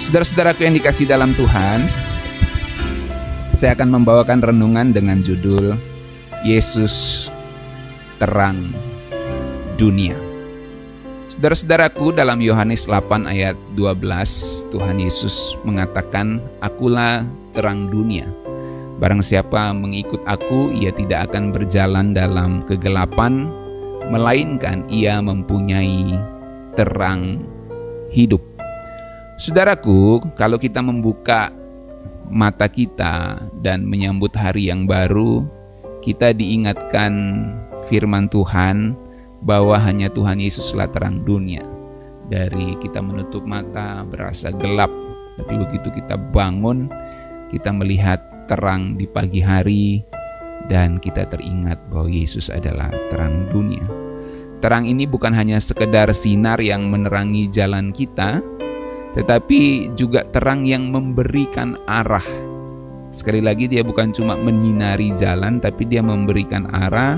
Saudara-saudaraku yang dikasihi dalam Tuhan, saya akan membawakan renungan dengan judul Yesus Terang Dunia. Saudara-saudaraku, dalam Yohanes 8 ayat 12, Tuhan Yesus mengatakan, "Akulah terang dunia. Barang siapa mengikut aku, ia tidak akan berjalan dalam kegelapan, melainkan ia mempunyai terang hidup." Saudaraku, kalau kita membuka mata kita dan menyambut hari yang baru, kita diingatkan firman Tuhan bahwa hanya Tuhan Yesuslah terang dunia. Dari kita menutup mata berasa gelap, tapi begitu kita bangun, kita melihat terang di pagi hari dan kita teringat bahwa Yesus adalah terang dunia. Terang ini bukan hanya sekedar sinar yang menerangi jalan kita, tetapi juga terang yang memberikan arah. Sekali lagi, dia bukan cuma menyinari jalan, tapi dia memberikan arah,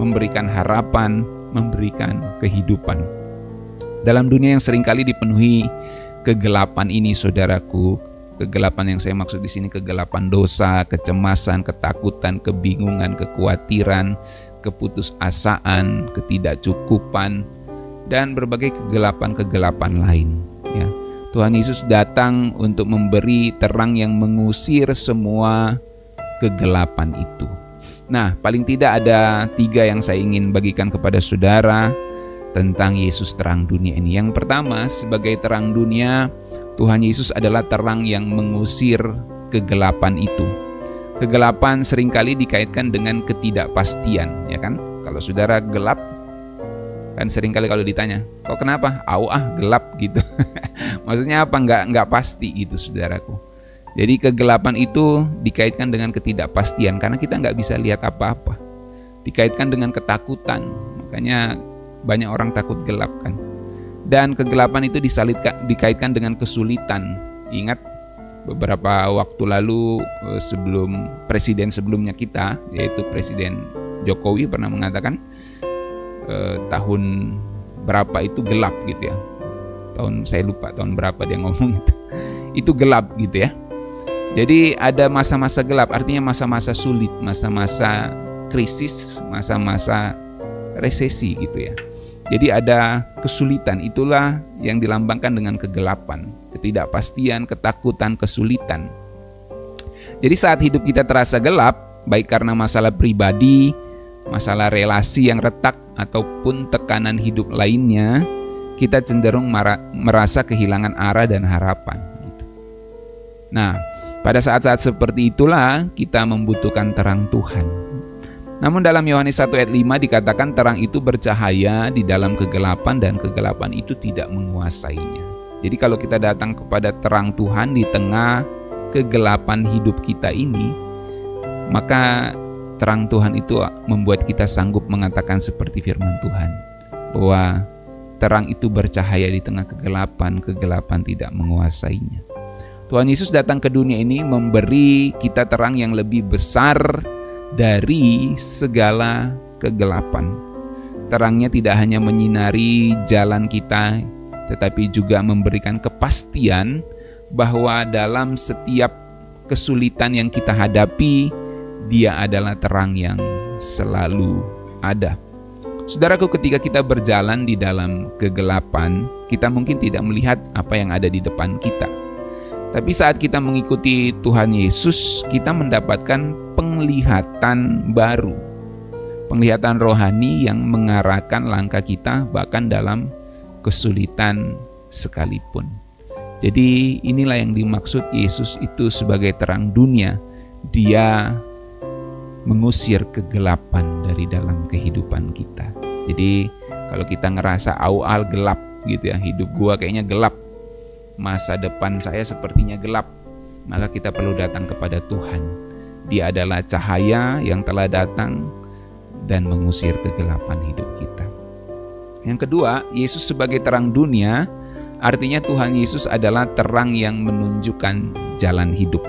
memberikan harapan, memberikan kehidupan. Dalam dunia yang seringkali dipenuhi kegelapan ini, saudaraku, kegelapan yang saya maksud di sini kegelapan dosa, kecemasan, ketakutan, kebingungan, kekhawatiran, keputusasaan, ketidakcukupan, dan berbagai kegelapan-kegelapan lain, ya. Tuhan Yesus datang untuk memberi terang yang mengusir semua kegelapan itu. Nah, paling tidak ada 3 yang saya ingin bagikan kepada saudara tentang Yesus terang dunia ini. Yang pertama, sebagai terang dunia, Tuhan Yesus adalah terang yang mengusir kegelapan itu. Kegelapan seringkali dikaitkan dengan ketidakpastian, ya kan? Kalau saudara gelap, kan seringkali kalau ditanya, kok kenapa? Gelap gitu. Maksudnya apa? Nggak pasti gitu, saudaraku. Jadi kegelapan itu dikaitkan dengan ketidakpastian karena kita nggak bisa lihat apa-apa. Dikaitkan dengan ketakutan, makanya banyak orang takut gelap kan. Dan kegelapan itu dikaitkan dengan kesulitan. Ingat beberapa waktu lalu sebelum presiden sebelumnya kita, yaitu Presiden Jokowi pernah mengatakan tahun berapa itu gelap gitu ya. Saya lupa tahun berapa dia ngomong itu gelap gitu ya. Jadi ada masa-masa gelap, artinya masa-masa sulit, masa-masa krisis, masa-masa resesi gitu ya. Jadi ada kesulitan, itulah yang dilambangkan dengan kegelapan, ketidakpastian, ketakutan, kesulitan. Jadi saat hidup kita terasa gelap, baik karena masalah pribadi, masalah relasi yang retak, ataupun tekanan hidup lainnya, kita cenderung merasa kehilangan arah dan harapan. Nah, pada saat-saat seperti itulah kita membutuhkan terang Tuhan. Namun dalam Yohanes 1 ayat 5 dikatakan terang itu bercahaya di dalam kegelapan dan kegelapan itu tidak menguasainya. Jadi kalau kita datang kepada terang Tuhan di tengah kegelapan hidup kita ini, maka terang Tuhan itu membuat kita sanggup mengatakan seperti firman Tuhan, bahwa terang itu bercahaya di tengah kegelapan, kegelapan tidak menguasainya. Tuhan Yesus datang ke dunia ini memberi kita terang yang lebih besar dari segala kegelapan. Terangnya tidak hanya menyinari jalan kita, tetapi juga memberikan kepastian bahwa dalam setiap kesulitan yang kita hadapi, Dia adalah terang yang selalu ada. Saudaraku, ketika kita berjalan di dalam kegelapan, kita mungkin tidak melihat apa yang ada di depan kita. Tapi saat kita mengikuti Tuhan Yesus, kita mendapatkan penglihatan baru. Penglihatan rohani yang mengarahkan langkah kita bahkan dalam kesulitan sekalipun. Jadi inilah yang dimaksud Yesus itu sebagai terang dunia. Dia mengusir kegelapan dari dalam kehidupan kita. Jadi kalau kita ngerasa gelap gitu ya, hidup gua kayaknya gelap, masa depan saya sepertinya gelap, maka kita perlu datang kepada Tuhan. Dia adalah cahaya yang telah datang dan mengusir kegelapan hidup kita. Yang kedua, Yesus sebagai terang dunia, artinya Tuhan Yesus adalah terang yang menunjukkan jalan hidup.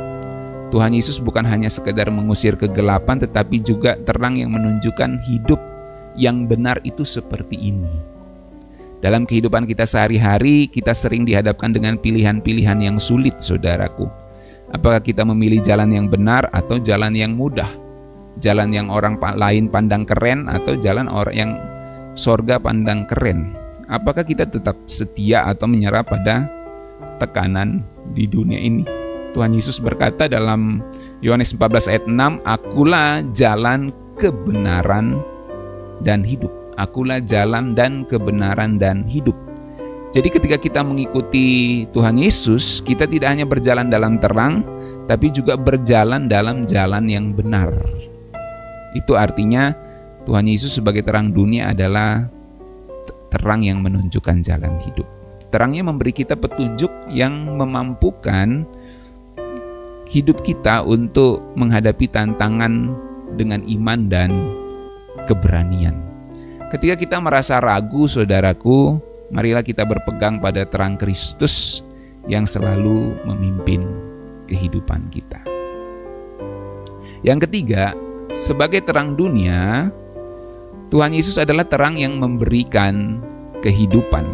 Tuhan Yesus bukan hanya sekedar mengusir kegelapan, tetapi juga terang yang menunjukkan hidup yang benar itu seperti ini. Dalam kehidupan kita sehari-hari, kita sering dihadapkan dengan pilihan-pilihan yang sulit, saudaraku. Apakah kita memilih jalan yang benar atau jalan yang mudah? Jalan yang orang lain pandang keren atau jalan orang yang sorga pandang keren? Apakah kita tetap setia atau menyerah pada tekanan di dunia ini? Tuhan Yesus berkata dalam Yohanes 14 ayat 6, "Akulah jalan, kebenaran, dan hidup." Akulah jalan dan kebenaran dan hidup. Jadi ketika kita mengikuti Tuhan Yesus, kita tidak hanya berjalan dalam terang, tapi juga berjalan dalam jalan yang benar. Itu artinya Tuhan Yesus sebagai terang dunia adalah terang yang menunjukkan jalan hidup. Terangnya memberi kita petunjuk yang memampukan hidup kita untuk menghadapi tantangan dengan iman dan keberanian. Ketika kita merasa ragu, saudaraku, marilah kita berpegang pada terang Kristus yang selalu memimpin kehidupan kita. Yang ketiga, sebagai terang dunia, Tuhan Yesus adalah terang yang memberikan kehidupan.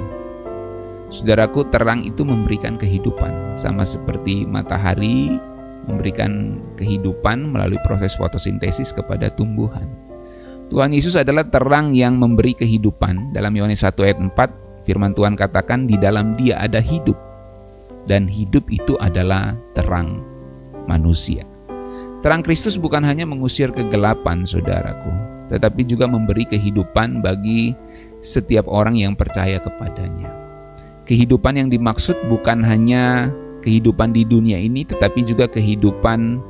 Saudaraku, terang itu memberikan kehidupan, sama seperti matahari memberikan kehidupan melalui proses fotosintesis kepada tumbuhan. Tuhan Yesus adalah terang yang memberi kehidupan. Dalam Yohanes 1 ayat 4, firman Tuhan katakan, "Di dalam Dia ada hidup, dan hidup itu adalah terang manusia." Terang Kristus bukan hanya mengusir kegelapan, saudaraku, tetapi juga memberi kehidupan bagi setiap orang yang percaya kepadanya. Kehidupan yang dimaksud bukan hanya kehidupan di dunia ini, tetapi juga kehidupan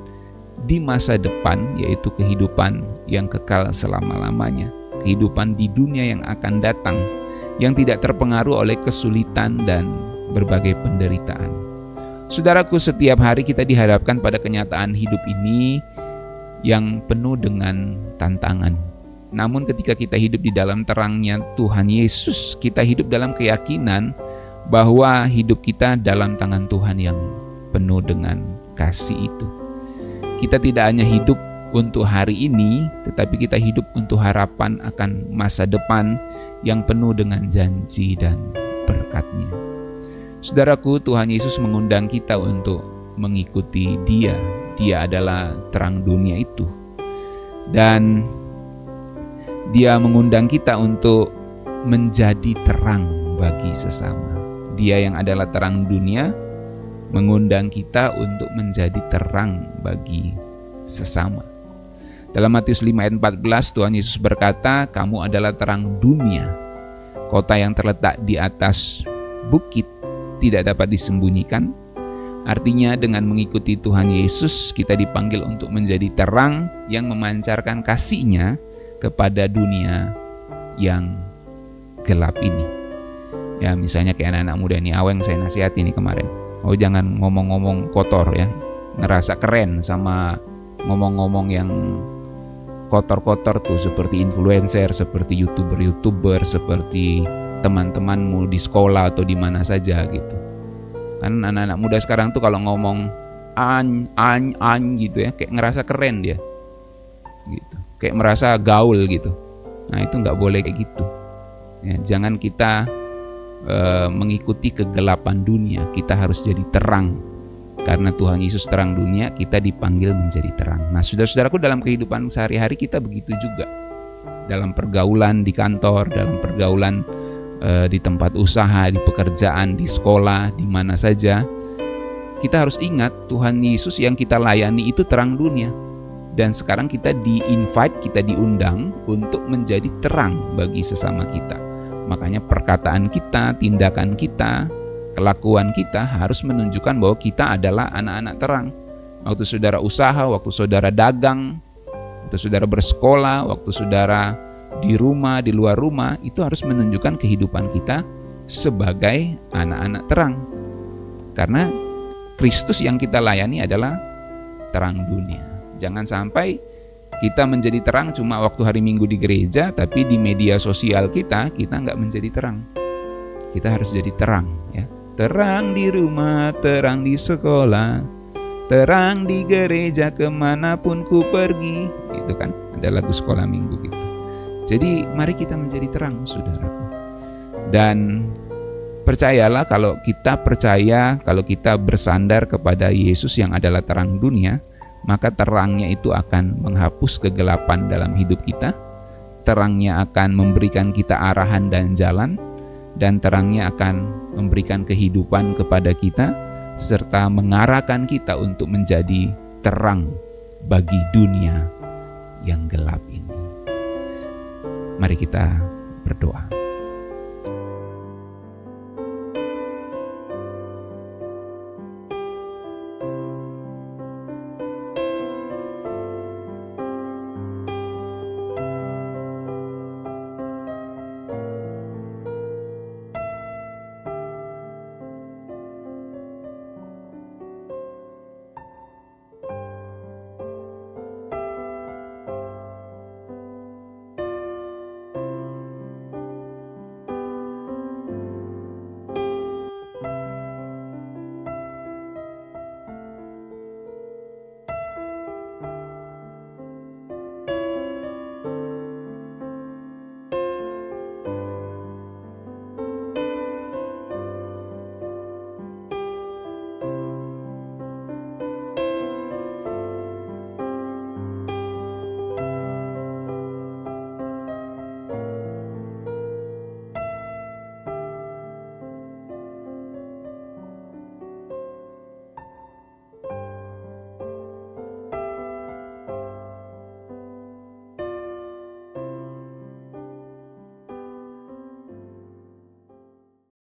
di masa depan, yaitu kehidupan yang kekal selama-lamanya. Kehidupan di dunia yang akan datang, yang tidak terpengaruh oleh kesulitan dan berbagai penderitaan. Saudaraku, setiap hari kita dihadapkan pada kenyataan hidup ini yang penuh dengan tantangan. Namun ketika kita hidup di dalam terangnya Tuhan Yesus, kita hidup dalam keyakinan bahwa hidup kita dalam tangan Tuhan yang penuh dengan kasih itu. Kita tidak hanya hidup untuk hari ini, tetapi kita hidup untuk harapan akan masa depan yang penuh dengan janji dan berkat-Nya. Saudaraku, Tuhan Yesus mengundang kita untuk mengikuti Dia. Dia adalah terang dunia itu. Dan Dia mengundang kita untuk menjadi terang bagi sesama. Dia yang adalah terang dunia mengundang kita untuk menjadi terang bagi sesama. Dalam Matius 5 ayat 14, Tuhan Yesus berkata, "Kamu adalah terang dunia. Kota yang terletak di atas bukit tidak dapat disembunyikan." Artinya dengan mengikuti Tuhan Yesus, kita dipanggil untuk menjadi terang yang memancarkan kasih-Nya kepada dunia yang gelap ini. Ya, misalnya kayak anak-anak muda ini, Aweng saya nasihati ini kemarin. Oh, jangan ngomong-ngomong kotor ya. Ngerasa keren sama ngomong-ngomong yang kotor-kotor tuh, seperti influencer, seperti YouTuber, seperti teman-temanmu di sekolah atau di mana saja gitu. Kan anak-anak muda sekarang tuh kalau ngomong an gitu ya, kayak ngerasa keren dia. Gitu. Kayak merasa gaul gitu. Nah, itu nggak boleh kayak gitu. Ya, jangan kita mengikuti kegelapan dunia. Kita harus jadi terang. Karena Tuhan Yesus terang dunia, kita dipanggil menjadi terang. Nah, saudara-saudaraku, dalam kehidupan sehari-hari kita begitu juga. Dalam pergaulan di kantor, dalam pergaulan di tempat usaha, di pekerjaan, di sekolah, di mana saja. Kita harus ingat Tuhan Yesus yang kita layani itu terang dunia. Dan sekarang kita di-invite, kita diundang untuk menjadi terang bagi sesama kita. Makanya perkataan kita, tindakan kita, kelakuan kita harus menunjukkan bahwa kita adalah anak-anak terang. Waktu saudara usaha, waktu saudara dagang, waktu saudara bersekolah, waktu saudara di rumah, di luar rumah, itu harus menunjukkan kehidupan kita sebagai anak-anak terang. Karena Kristus yang kita layani adalah terang dunia. Jangan sampai kita menjadi terang cuma waktu hari Minggu di gereja, tapi di media sosial kita nggak menjadi terang. Kita harus jadi terang, ya. Terang di rumah, terang di sekolah, terang di gereja kemanapun ku pergi. Itu kan ada lagu sekolah minggu gitu. Jadi mari kita menjadi terang, saudaraku. Dan percayalah, kalau kita bersandar kepada Yesus yang adalah terang dunia, maka terangnya itu akan menghapus kegelapan dalam hidup kita. Terangnya akan memberikan kita arahan dan jalan, dan terangnya akan memberikan kehidupan kepada kita, serta mengarahkan kita untuk menjadi terang bagi dunia yang gelap ini. Mari kita berdoa.